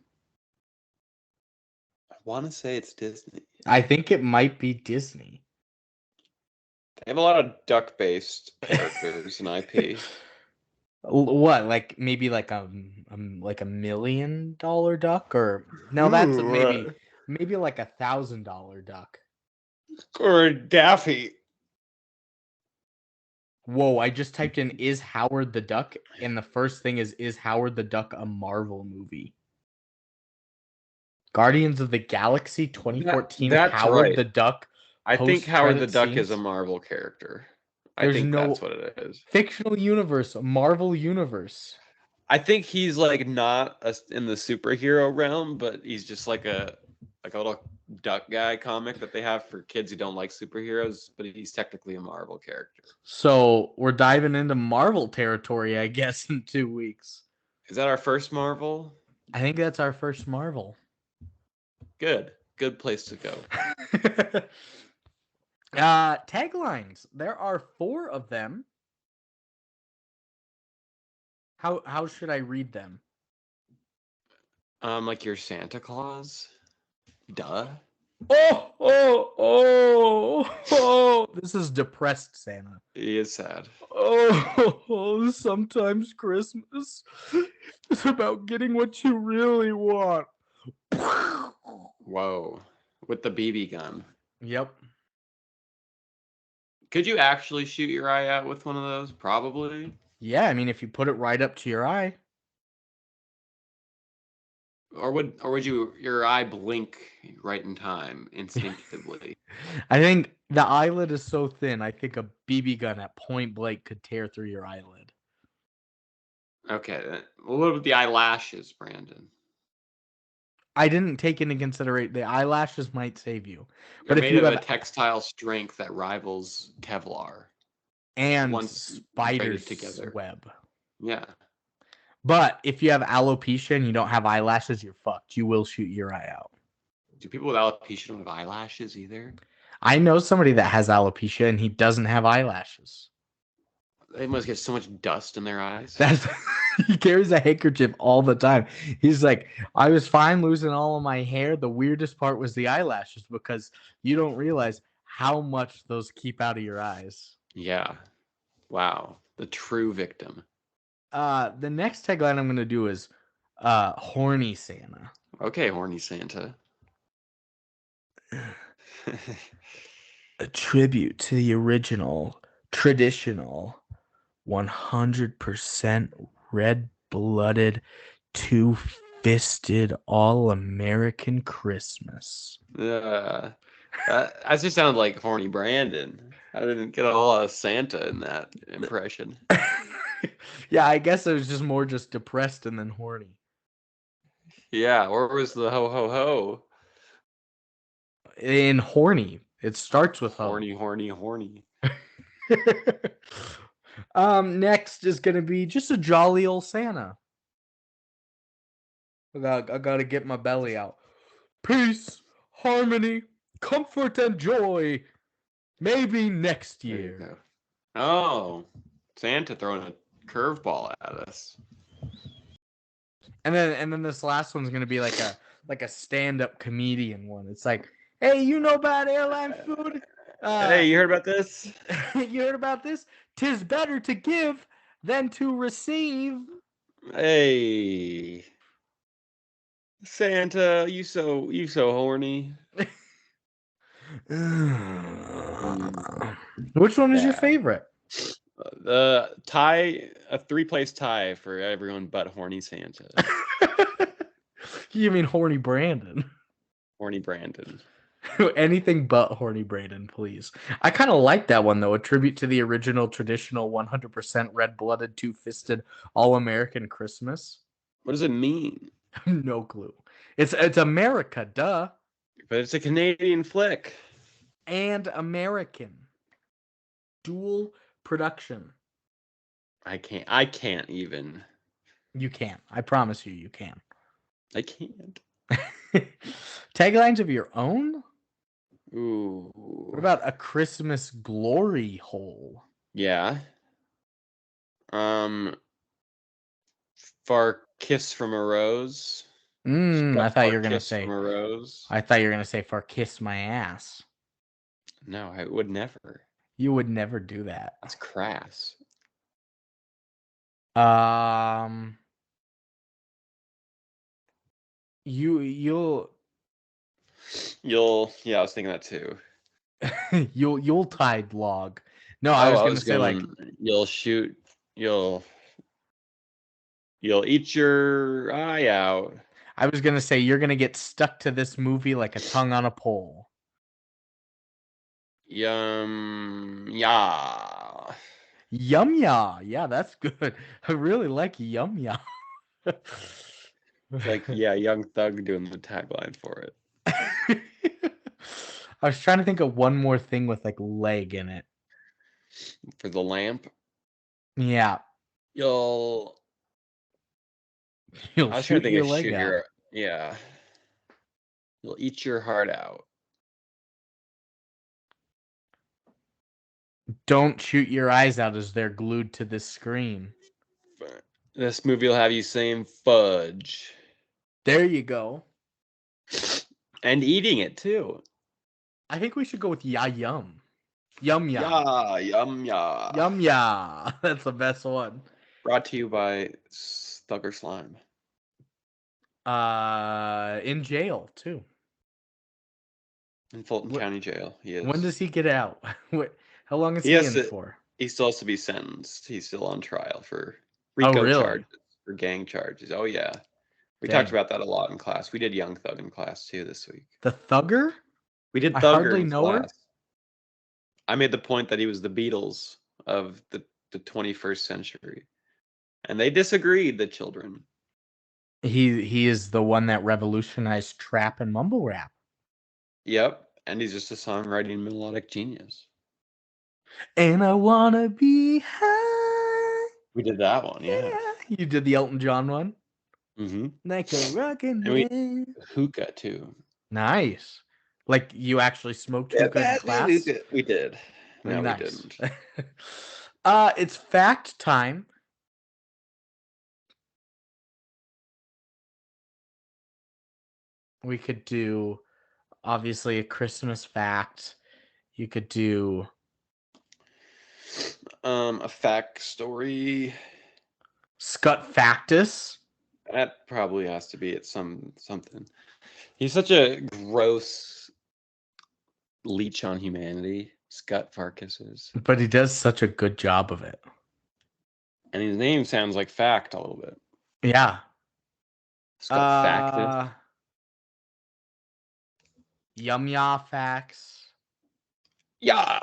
I want to say it's Disney. I think it might be Disney. They have a lot of duck-based characters in IP. What, like maybe like a $1 million duck, or no? That's maybe like $1,000 duck. Or Daffy. Whoa! I just typed in "is Howard the Duck" and the first thing is Howard the Duck a Marvel movie? Guardians of the Galaxy 2014 That's Howard right. the Duck. I think Howard the Post-credit Duck is a scenes? Marvel character. I There's think that's no what it is. fictional universe, Marvel universe. I think he's like not in the superhero realm, but he's just like a little duck guy comic that they have for kids who don't like superheroes, but he's technically a Marvel character. So we're diving into Marvel territory, I guess, in 2 weeks. Is that our first Marvel? I think that's our first Marvel. Good place to go. Taglines. There are 4 of them. How should I read them? Like your Santa Claus? Duh. Oh. This is depressed Santa. He is sad. Oh, sometimes Christmas is about getting what you really want. Whoa. With the BB gun. Yep. Could you actually shoot your eye out with one of those? Probably. Yeah, I mean, if you put it right up to your eye. Or would your eye blink right in time instinctively? I think the eyelid is so thin, I think a BB gun at point blank could tear through your eyelid. Okay. Well, what about the eyelashes, Brandon? I didn't take into consideration the eyelashes might save you. They're But if made you of have a textile strength that rivals Kevlar. and Once spider's braided together. web. Yeah. But if you have alopecia and you don't have eyelashes, you're fucked. You will shoot your eye out. Do people with alopecia don't have eyelashes either? I know somebody that has alopecia and he doesn't have eyelashes. They must get so much dust in their eyes. That's he carries a handkerchief all the time. He's like, I was fine losing all of my hair. The weirdest part was the eyelashes because you don't realize how much those keep out of your eyes. Yeah. Wow. The true victim. The next tagline I'm gonna do is horny Santa. Okay, horny Santa. A tribute to the original, traditional, 100% red-blooded, two-fisted, all-American Christmas. That just sounded like horny Brandon. I didn't get a whole lot of Santa in that impression. Yeah, I guess it was just depressed and then horny. Yeah, where was the ho ho ho? In horny, it starts with ho. Horny. Next is gonna be just a jolly old Santa. I gotta get my belly out. Peace, harmony, comfort, and joy. Maybe next There you year. go. Oh, Santa throwing a curveball at us. And then this last one's gonna be like a stand-up comedian one. It's like, hey, you know about airline food? Hey, you heard about this? You heard about this? 'Tis better to give than to receive. Hey, Santa, you so horny. Which one is your Yeah. favorite? The tie, a 3-place tie for everyone but horny Santa. You mean horny Brandon? Horny Brandon. Anything but horny Brandon, please. I kind of like that one though. A tribute to the original, traditional, 100% red-blooded, two-fisted, all-American Christmas. What does it mean? No clue. It's America, duh. But it's a Canadian flick. And American. Dual production. I can't even. You can. I promise you, you can. I can't. Taglines of your own? What Ooh. about a Christmas glory hole? Yeah. Far kiss from a rose. I thought you Far were gonna kiss from say. a rose. I thought you were gonna say for kiss my ass. No, I would never. You would never do that. That's crass. Um, you'll Yeah, I was thinking that too. you'll tide log. No, I Oh, was I gonna was say like going, you'll eat your eye out. I was gonna say you're gonna get stuck to this movie like a tongue on a pole. Yeah. Yum ya. Yeah, that's good. I really like yum ya. It's like, yeah, Young Thug doing the tagline for it. I was trying to think of one more thing with like leg in it. For the lamp, Yeah, you'll you'll I was trying to shoot think your of leg shoot out. your yeah. You'll eat your heart out. Don't shoot your eyes out as they're glued to this screen. This movie will have you saying fudge. There you go. And eating it too. I think we should go with ya yum. Yum ya. Yeah, yum yeah. Yum ya. That's the best one. Brought to you by Thugger Slime. In jail too. In Fulton County Jail. He is. When does he get out? How long is He he has in to for? he still has to be sentenced. He's still on trial for Oh, RICO really? charges, for gang charges. Oh yeah. We Dang. talked about that a lot in class. We did Young Thug in class too this week. The Thugger? We did I Thugger hardly in know her. class. I made the point that he was the Beatles of the 21st century. And they disagreed, the children. He is the one that revolutionized trap and mumble rap. Yep. And he's just a songwriting melodic genius. And I wanna be high. We did that one, yeah. You did the Elton John one? Mm-hmm. Like a rockin' And we man. hookah too. Nice. Like you actually smoked hookah in class? We did. No, we Nice. didn't. It's fact time. We could do obviously a Christmas fact. You could do A fact story. Scut Factus. That probably has to be at something. He's such a gross leech on humanity. Scott Farkas is. But he does such a good job of it. And his name sounds like fact a little bit. Yeah. Scott Factus. Yum ya facts. Yeah.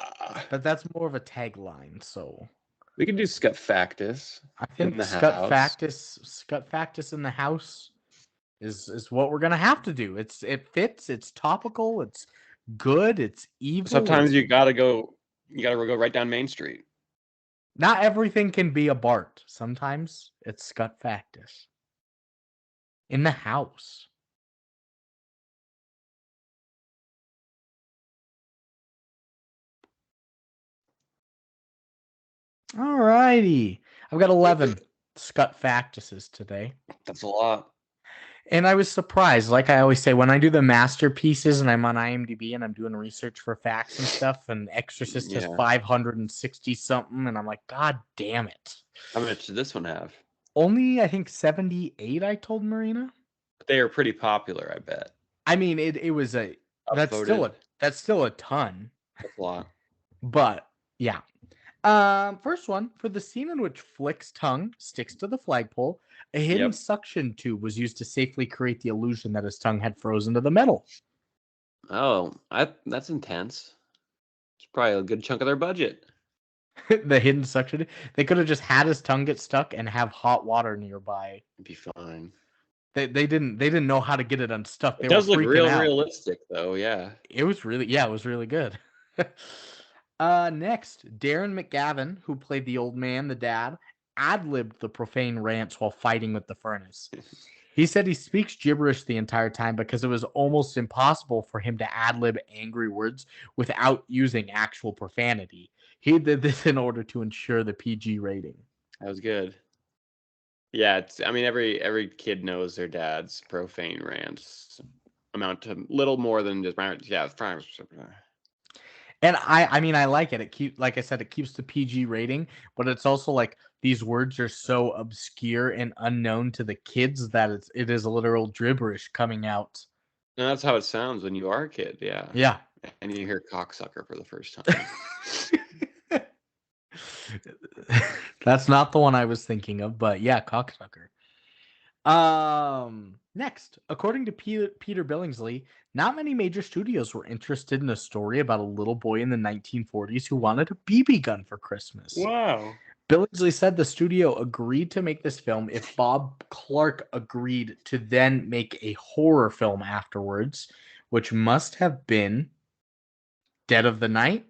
But that's more of a tagline, so We could do Scott Factus. I think in the Scut house. Factus in the house is what we're gonna have to do. It fits, it's topical, it's good, it's evil. Sometimes you gotta go right down Main Street. Not everything can be a Bart. Sometimes it's Scut Factus. In the house. Alrighty. I've got 11 Scut Factuses today. That's a lot. And I was surprised. Like I always say, when I do the masterpieces and I'm on IMDb and I'm doing research for facts and stuff, and Exorcist has 560 something, and I'm like, God damn it. How much did this one have? Only, I think, 78, I told Marina. They are pretty popular, I bet. I mean, it was a that's still a ton. That's a lot. But yeah. First one, for the scene in which Flick's tongue sticks to the flagpole, a hidden suction tube was used to safely create the illusion that his tongue had frozen to the metal. Oh, that's intense. It's probably a good chunk of their budget. The hidden suction. They could have just had his tongue get stuck and have hot water nearby. It'd be fine. They didn't know how to get it unstuck. It does look realistic though, yeah. It was really good. Next, Darren McGavin, who played the old man, the dad, ad-libbed the profane rants while fighting with the furnace. He said he speaks gibberish the entire time because it was almost impossible for him to ad-lib angry words without using actual profanity. He did this in order to ensure the PG rating. That was good. Yeah, I mean, every kid knows their dad's profane rants amount to little more than just yeah. And I mean, I like it. Like I said, it keeps the PG rating, but it's also like these words are so obscure and unknown to the kids that it is a literal gibberish coming out. And that's how it sounds when you are a kid. Yeah. Yeah. And you hear cocksucker for the first time. That's not the one I was thinking of, but yeah, cocksucker. Next, according to Peter Billingsley, not many major studios were interested in a story about a little boy in the 1940s who wanted a BB gun for Christmas. Wow. Billingsley said the studio agreed to make this film if Bob Clark agreed to then make a horror film afterwards, which must have been Dead of the Night.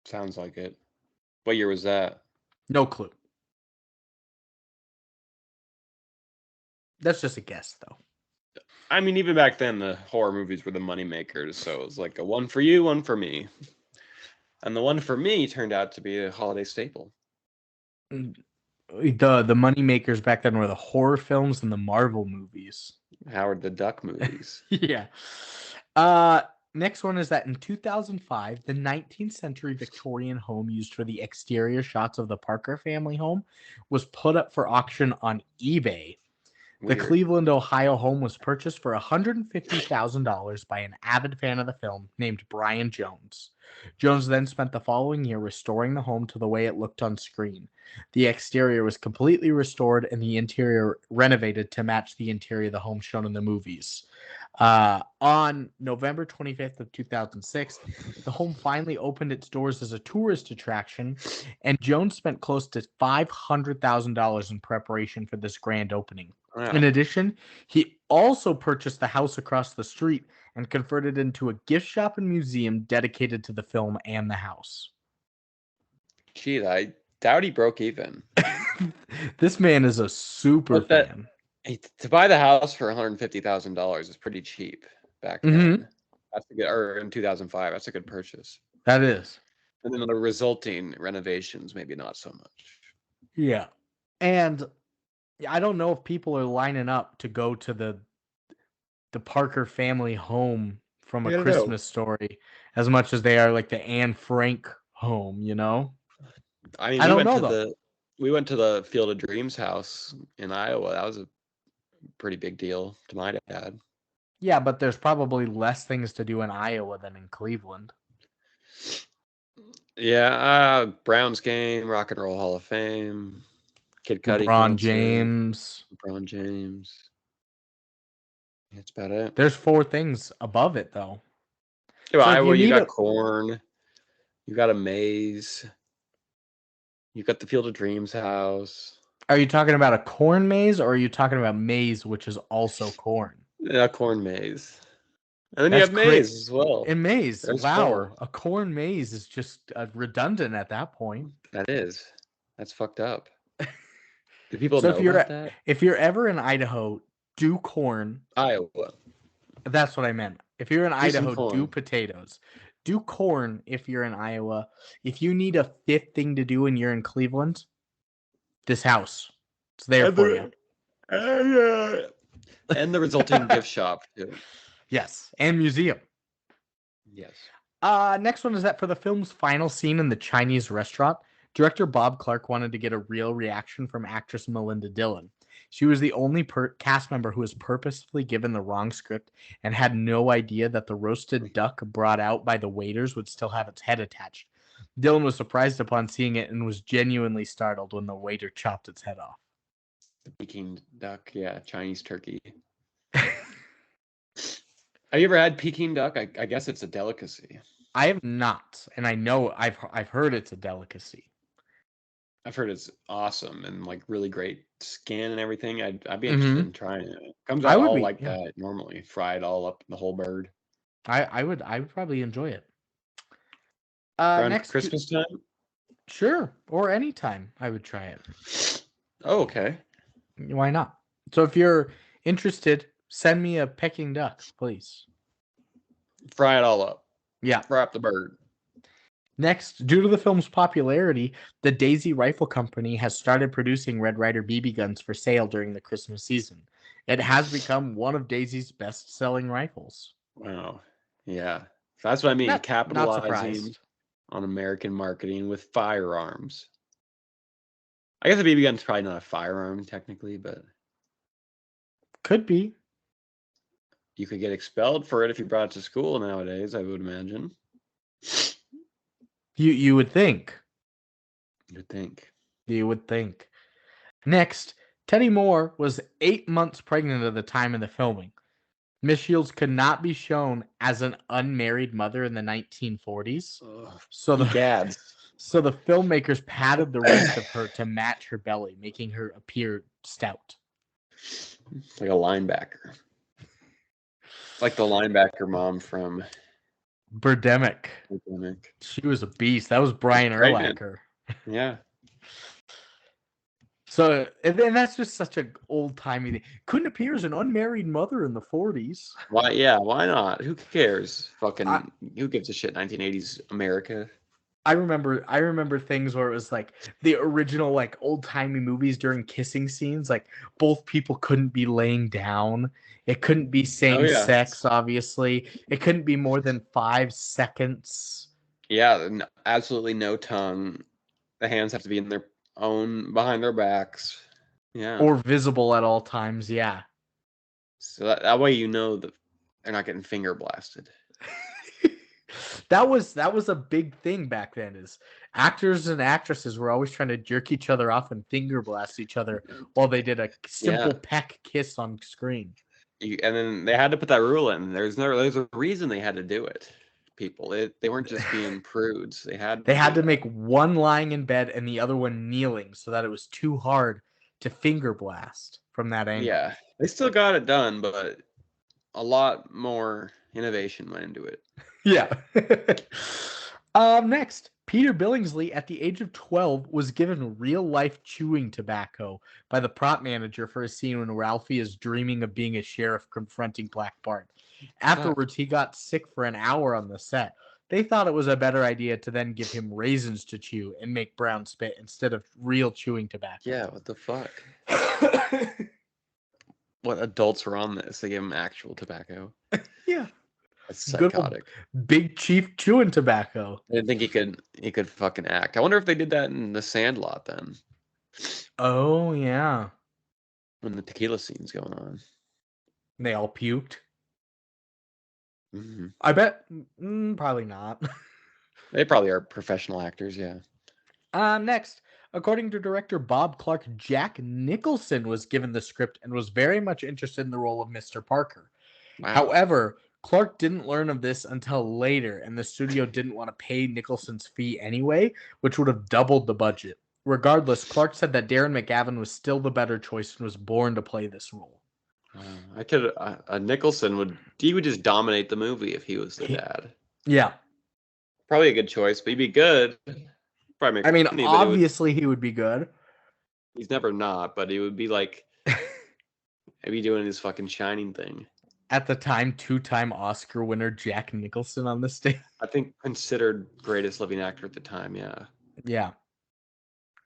Sounds like it. What year was that? No clue. That's just a guess, though. I mean, even back then, the horror movies were the money makers, so it was like a one for you, one for me. And the one for me turned out to be a holiday staple. The money makers back then were the horror films and the Marvel movies. Howard the Duck movies. Yeah. Next one is that in 2005, the 19th century Victorian home used for the exterior shots of the Parker family home was put up for auction on eBay. Weird. The Cleveland, Ohio home was purchased for $150,000 by an avid fan of the film named Brian Jones. Jones then spent the following year restoring the home to the way it looked on screen. The exterior was completely restored and the interior renovated to match the interior of the home shown in the movies. On November 25th of 2006, the home finally opened its doors as a tourist attraction, and Jones spent close to $500,000 in preparation for this grand opening. Wow. In addition, he also purchased the house across the street and converted it into a gift shop and museum dedicated to the film and the house. Gee, I doubt he broke even. This man is a super fan. To buy the house for $150,000 is pretty cheap back then. That's a good, or in 2005, that's a good purchase. That is. And then the resulting renovations, maybe not so much. Yeah. And I don't know if people are lining up to go to the Parker family home from A Christmas Story as much as they are like the Anne Frank home, you know? I mean, we went to the Field of Dreams house in Iowa. That was a pretty big deal to my dad. Yeah, but there's probably less things to do in Iowa than in Cleveland. Yeah, Browns game, Rock and Roll Hall of Fame, Kid Cudi LeBron James. That's about it. There's 4 things above it, though. Yeah, so Iowa, you got corn. You got a maze. You got the Field of Dreams house. Are you talking about a corn maze, or are you talking about maize, which is also corn? Yeah, corn maze. And then you have maize as well. And maize. Wow. A corn maze is just redundant at that point. That is. That's fucked up. Do people know about that? If you're ever in Idaho, do corn. Iowa. That's what I meant. If you're in Idaho, do potatoes. Do corn if you're in Iowa. If you need a 5th thing to do and you're in Cleveland, this house. It's there for you. And the resulting gift shop, too. Yes. And museum. Yes. Next one is that for the film's final scene in the Chinese restaurant, director Bob Clark wanted to get a real reaction from actress Melinda Dillon. She was the only cast member who was purposefully given the wrong script and had no idea that the roasted duck brought out by the waiters would still have its head attached. Dillon was surprised upon seeing it and was genuinely startled when the waiter chopped its head off. The Peking duck, yeah, Chinese turkey. Have you ever had Peking duck? I guess it's a delicacy. I have not, and I know I've heard it's a delicacy. I've heard it's awesome and like really great skin and everything. I'd be interested in trying it. It comes out all like that normally, fried all up the whole bird. I would probably enjoy it. Next Christmas time? Sure, or anytime I would try it. Oh, okay. Why not? So if you're Interested? Send me a Peking duck, please. Fry it all up. Yeah. Fry up the bird. Next, due to the film's popularity, the Daisy Rifle Company has started producing Red Ryder BB guns for sale during the Christmas season. It has become one of Daisy's best-selling rifles. Wow. Yeah. That's what I mean. Not Capitalizing surprised. on American marketing with firearms. I guess a BB gun's probably not a firearm technically, but Could be. you could get expelled for it if you brought it to school nowadays, I would imagine. You would think. You'd think. You would think. Next, Teddy Moore was 8 months pregnant at the time of the filming. Miss Shields could not be shown as an unmarried mother in the 1940s. Ugh, So the egads. so the filmmakers padded the waist of her to match her belly, making her appear stout. Like a linebacker. Like the linebacker mom from Birdemic. Epidemic. She was a beast. That was Brian Pregnant. Urlacher. Yeah. So, and that's just such an old-timey thing. Couldn't appear as an unmarried mother in the 40s. Why? Yeah. Why not? Who cares? Fucking. Who gives a shit? 1980s America. I remember things where it was like the original like old-timey movies during kissing scenes. Like both people couldn't be laying down. It couldn't be same sex. Obviously, it couldn't be more than 5 seconds. Yeah. Absolutely no tongue. The hands have to be in their own behind their backs. Yeah. Or visible at all times. Yeah. So that way you know that they're not getting finger blasted. That was a big thing back then. Is actors and actresses were always trying to jerk each other off and finger blast each other while they did a simple peck kiss on screen. And then they had to put that rule in. There's a reason they had to do it. People, they weren't just being prudes. They had to make one lying in bed and the other one kneeling so that it was too hard to finger blast from that angle. Yeah, they still got it done, but a lot more innovation went into it. Yeah. Next, Peter Billingsley, at the age of 12, was given real-life chewing tobacco by the prop manager for a scene when Ralphie is dreaming of being a sheriff confronting Black Bart. Afterwards, he got sick for an hour on the set. They thought it was a better idea to then give him raisins to chew and make brown spit instead of real chewing tobacco. Yeah, what the fuck? What adults were on this? They gave him actual tobacco. Yeah. That's psychotic. Big Chief chewing tobacco. I didn't think he could fucking act. I wonder if they did that in The Sandlot then. Oh, yeah. When the tequila scene's going on. They all puked. Mm-hmm. I bet probably not. They probably are professional actors, yeah. Next, according to director Bob Clark, Jack Nicholson was given the script and was very much interested in the role of Mr. Parker. Wow. However, Clark didn't learn of this until later, and the studio didn't want to pay Nicholson's fee anyway, which would have doubled the budget. Regardless, Clark said that Darren McGavin was still the better choice and was born to play this role. Nicholson would just dominate the movie if he was the dad. Yeah. Probably a good choice, but he'd be good. Probably I mean, obviously he would be good. He's never not, but he would be like, maybe doing his fucking Shining thing. At the time, 2-time Oscar winner Jack Nicholson on the stage. I think considered greatest living actor at the time, yeah. Yeah.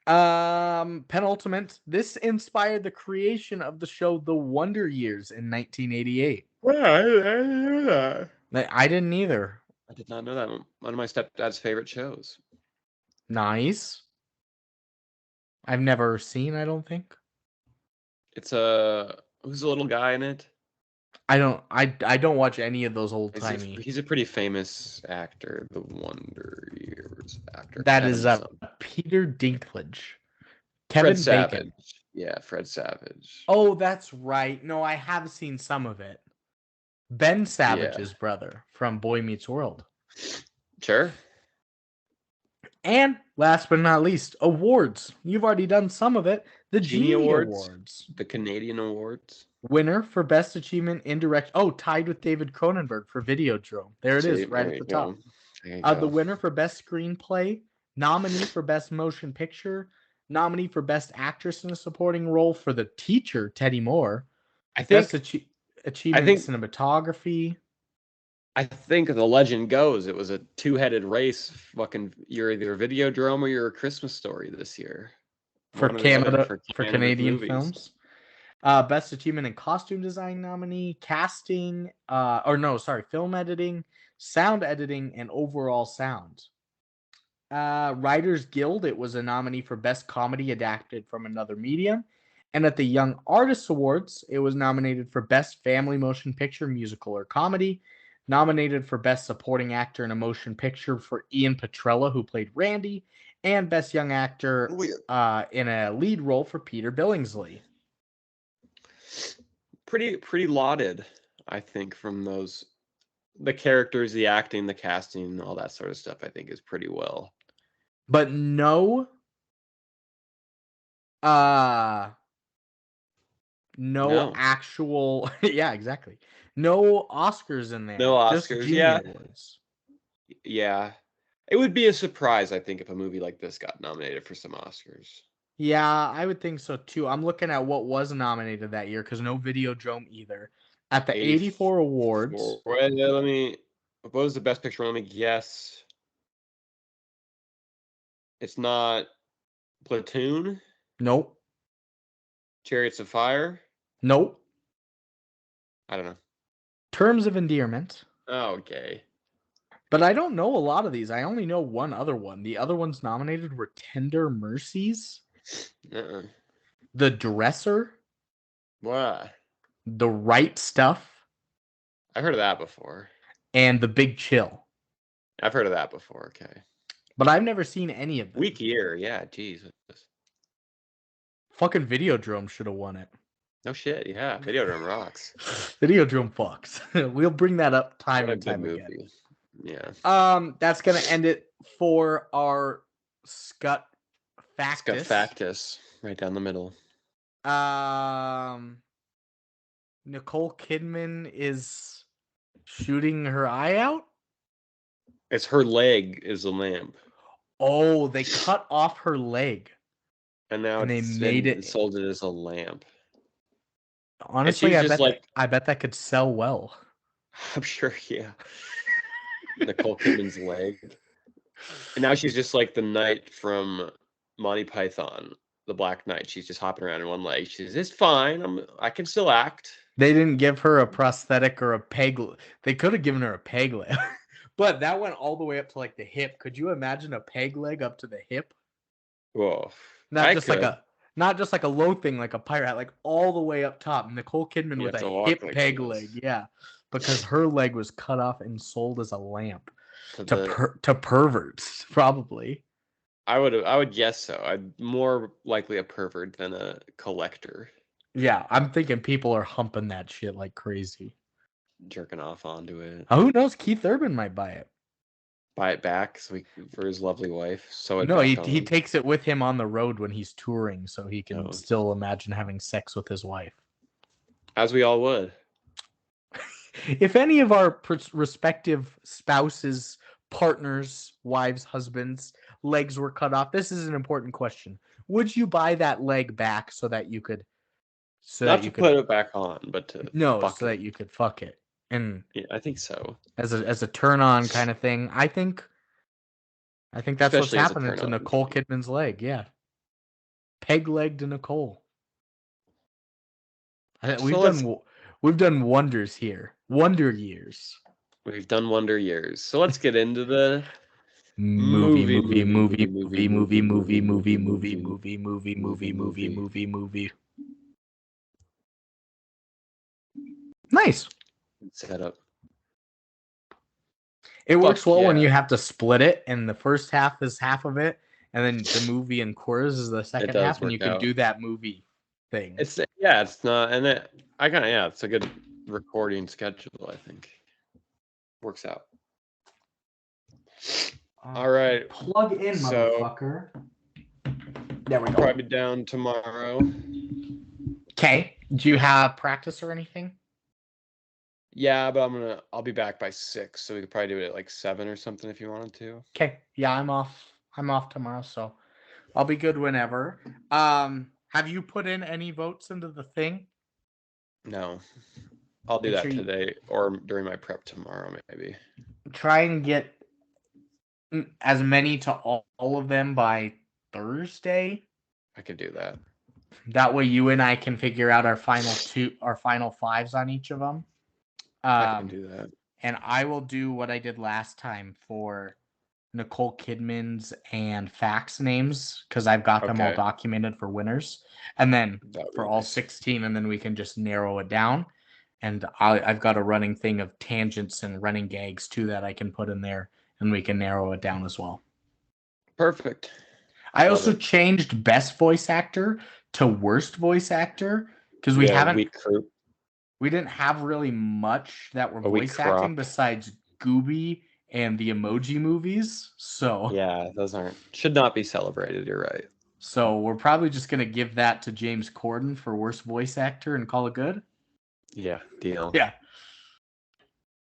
Penultimate. This inspired the creation of the show The Wonder Years in 1988. Well, I didn't know that. I didn't either. I did not know that. One of my stepdad's favorite shows. Nice. I've never seen, I don't think. It's who's the little guy in it? I don't watch any of those old timey. He's a pretty famous actor, the Wonder Years actor. That is Peter Dinklage. Kevin Fred Bacon. Savage. Yeah, Fred Savage. Oh, that's right. No, I have seen some of it. Ben Savage's brother from Boy Meets World. Sure. And last but not least, awards. You've already done some of it. The Genie Awards. The Canadian Awards. Winner for Best Achievement in Direct. Oh, tied with David Cronenberg for Videodrome. There it is, right at the top. The winner for Best Screenplay. Nominee for Best Motion Picture. Nominee for Best Actress in a Supporting Role for The Teacher, Teddy Moore. I Best think I achievement in think cinematography I think the legend goes it was a two-headed race. Fucking, you're either a Videodrome or you're a Christmas Story this year. for One or the other Canada for for Canada's Canadian movies. films. Best achievement in costume design nominee, casting, film editing, sound editing, and overall sound. Writers Guild, it was a nominee for best comedy adapted from another medium. And at the Young Artists Awards, it was nominated for best family motion picture, musical, or comedy. Nominated for best supporting actor in a motion picture for Ian Petrella, who played Randy, and best young actor in a lead role for Peter Billingsley. Pretty lauded, I think, from those, the characters, the acting, the casting, all that sort of stuff. I think is pretty well. But no actual yeah, exactly. No Oscars in there. No Just Oscars, Genie yeah. Awards. Yeah. It would be a surprise, I think, if a movie like this got nominated for some Oscars. Yeah, I would think so too. I'm looking at what was nominated that year because no Videodrome either. At the 84 awards. What was the best picture? Let me guess. It's not Platoon? Nope. Chariots of Fire? Nope. I don't know. Terms of Endearment. Oh, okay. But I don't know a lot of these. I only know one other one. The other ones nominated were Tender Mercies, The Dresser, What? The Right Stuff, I've heard of that before. and The Big Chill. I've heard of that before, okay. But I've never seen any of them. Weak year, yeah, jeez. Fucking Videodrome should have won it. No shit, yeah. Videodrome rocks. Videodrome fucks. We'll bring that up time and time again. Yeah. That's gonna end it for our Scut Factus. Scut Factus, right down the middle. Nicole Kidman is shooting her eye out. It's her leg is a lamp. Oh, they cut off her leg. And now they made it sold it as a lamp. Honestly, I bet that could sell well. I'm sure, yeah. Nicole Kidman's leg. And now she's just like the knight from Monty Python, the Black Knight. She's just hopping around in one leg. She's, it's fine. I can still act. They didn't give her a prosthetic or a peg. They could have given her a peg leg, but that went all the way up to like the hip. Could you imagine a peg leg up to the hip? Whoa. Not just like a low thing like a pirate hat, like all the way up top. Nicole Kidman with a hip like peg leg, yeah, because her leg was cut off and sold as a lamp to perverts, probably. I would guess so. I'm more likely a pervert than a collector. Yeah, I'm thinking people are humping that shit like crazy, jerking off onto it. Who knows? Keith Urban might buy it. Buy it back for his lovely wife. He takes it with him on the road when he's touring, so he can still imagine having sex with his wife. As we all would. If any of our respective spouses, partners, wives, husbands, legs were cut off, this is an important question. Would you buy that leg back so that you could put it back on, but that you could fuck it? And yeah, I think so. As a turn on kind of thing. I think that's what's happening to Nicole Kidman's leg. Yeah. Peg leg to Nicole. We've done wonders here. Wonder years. We've done wonder years. So let's get into the movie. Nice. Setup. It works well when you have to split it, and the first half is half of it, and then the movie and chorus is the second half, and you can do that movie thing. It's not, and it's a good recording schedule, I think. Works out. All right. Plug in, motherfucker. There we go. Probably down tomorrow. Okay. Do you have practice or anything? Yeah, but I'll be back by 6, so we could probably do it at like 7 or something if you wanted to. Okay. Yeah, I'm off tomorrow, so I'll be good whenever. Have you put in any votes into the thing? No, I'll do Make that sure you today or during my prep tomorrow, maybe. try and get as many to all of them by Thursday. I could do that. That way, you and I can figure out our final fives on each of them. I can do that. And I will do what I did last time for Nicole Kidman's and fax names because I've got them all Okay, documented for winners. And then that would for be all nice. 16, and then we can just narrow it down. And I've got a running thing of tangents and running gags too that I can put in there, and we can narrow it down as well. Perfect. I Love also it. changed best voice actor to worst voice actor because Yeah, we didn't have really much that were a weak voice acting crop. besides Gooby and the Emoji Movies. Yeah, those should not be celebrated. You're right. So we're probably just gonna give that to James Corden for worst voice actor and call it good. Yeah, deal. Yeah.